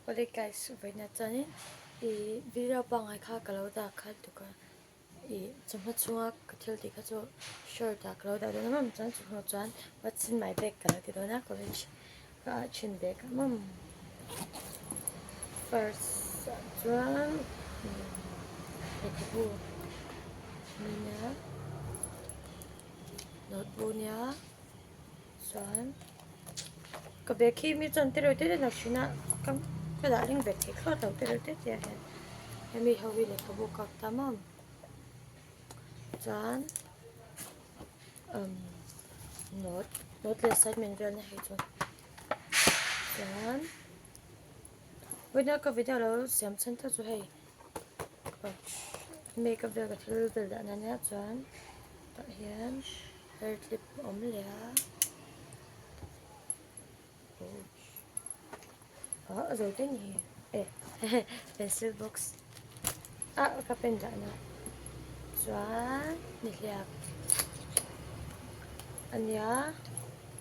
Oleh guys, vậy nè cho nên video bằng ai khác kalau dah khát tu kan, cuma cuma kecil di kacu short dah kalau dah tu memang cuma cuan what's in my bag kalau di mana college chin bag first cuan buku ni ya notebooknya cuan kebeki mi cuan terus tu nak sih nak kan cái ring bag thì khó đầu tiên là thế em mi hầu là có bộ cọc tamam chán nốt là sách mình ra này rồi chán bây giờ có video là xem chân thật rồi hay make up việc cái thứ tự đã nè chán tại hiện hair clip lẻ rồi thế nhỉ pencil box cái pen đã nè chuan hriat anh nhá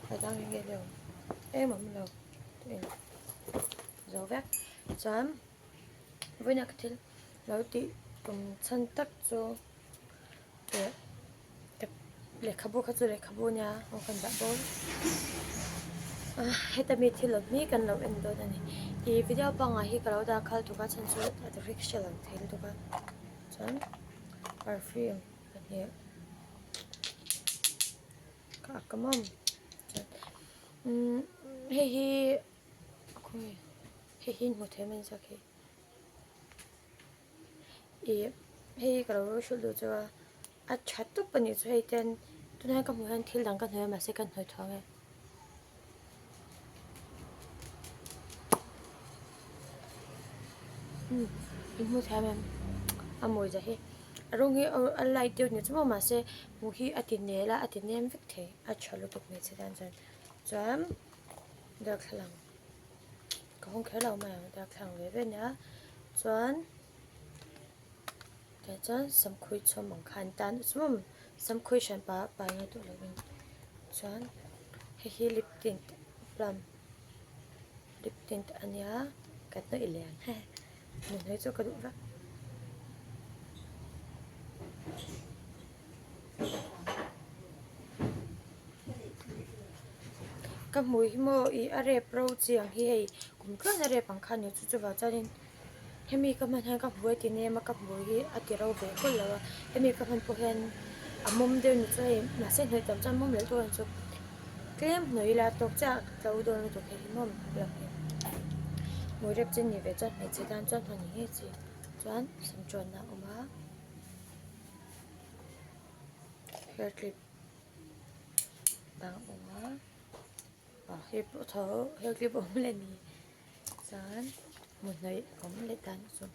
phải đang nghe được em mà mình đâu rồi vẽ chuan với nhạc thì lâu tí cùng chân tắc cho để khabo nha không cần đặt bố hết mi thì lần mi cần lâu em đôi này thì video bằng ai kalau dah khal tu kan chân suốt ada friction lang thấy tu kan chuan perfume này cả cảm ơn hi một thế mình sao khi hi kalau should do cho chat tu pani cho hay ten tu này có một hàng thiếu đẳng cần hơi mà sẽ cần hơi thoáng ấy một thế mình mồi ra hi rong hi alai tiêu ni chuma ma se mu hi atinela atinem vek the a chalo tok me sedan jan jam da khlang ka hong khela ma da khlang ve ve na chuan ta chan sam khui chom mang khan tan chum sam khui shan pa ngai tu lovin chuan hi lip tint plum lip tint ania kat na ilen mun hai chu ka du ra cái mùi mò are pro chiang hi hei cũng có are bằng khan ni chu vào cho nên hemi cái mình hay cái mùi thì nem mà cái mùi hi atiro về khol la hemi cái mình pohen mom de ni chai na sen hơi tầm chan mom le to chu kem noi la tok cha tàu đồ nó tok hi mom la mùi rep chen ni về chan hai che dan chan thani he chi chuan sam chuan na oma hair clip bang oma hiệp thở theo clip ống lên đi sáng một ngày ống lên tan rồi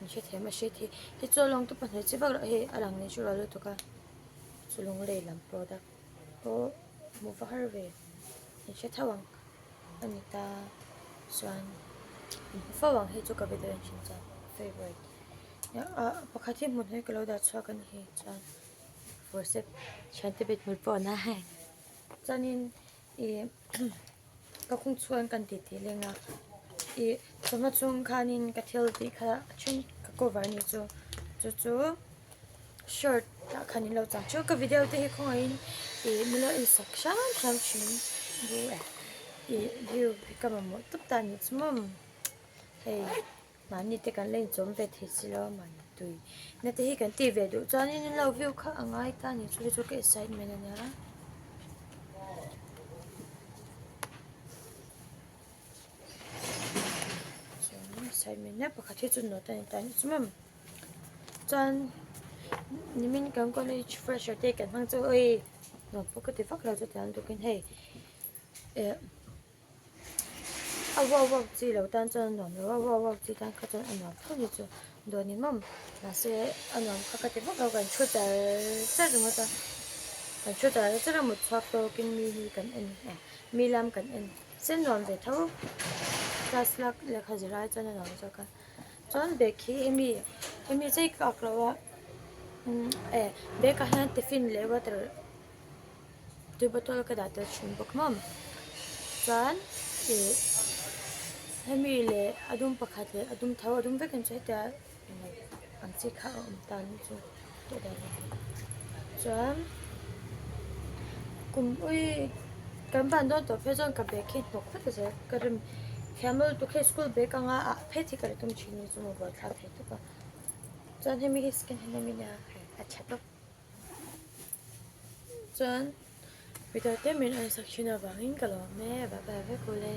mình sẽ thấy mà sẽ thì cho lòng tôi phải chỉ bắt lại ở đằng này cho là được cả cho lòng lấy làm product có một vài về mình sẽ thao bằng anh ta xoan phá bằng hết cho cả video chính xác favorite nhá bắt khách thêm một cái lâu đã cho cái này xoan vừa xếp chán tiếp một bọn này cho nên các khung chuan cần tỉ lên là chúng ta chung khá nên cái thiếu thì khá chung các cô vợ này chú short đã khá nên lâu chẳng chú cái video thì không ai mình lại sạc sáng chuyện vui view thì các bạn muốn tập tàn như chúng mình hay mà như thế cần lên giống về thì chỉ lo mà tùy nên thì cần tỉ về đủ cho nên lâu view khác ở ngay ta như chú cái site mình nhá site mình nè bắt khách chun nó tay tay chúng chân mình cầm con này fresh để cần mang cho ơi nó có cái phát là cho tiền được cái này wow chỉ lâu tan chân nó wow chỉ tan cái chân anh nó không như chứ đồ này mắm là sẽ anh nó cái phát là cần chua chả rồi mà ta cần chua chả rất là một phát đồ kinh mi cần anh mi làm cần anh xin làm về thấu ta slack là khai ra cho nên nó cho cái chọn bé khi em chơi các loại bé cái hàng tiffin lấy vào từ bottle cái đó từ chung bọc mắm chuan hemi le adum pakhat le adum tho adum vekan che ta ang chi kha tan chu to da chuan kum ui kan ban don to phe jon ka be khi nok khat se karim camel to ke school be ka nga phe thi kar tum chini chu mo ba tha the to ka chuan hemi hi skin hemi na acha to chuan video te min an sakchina bangin kalo me ba ba ve ko le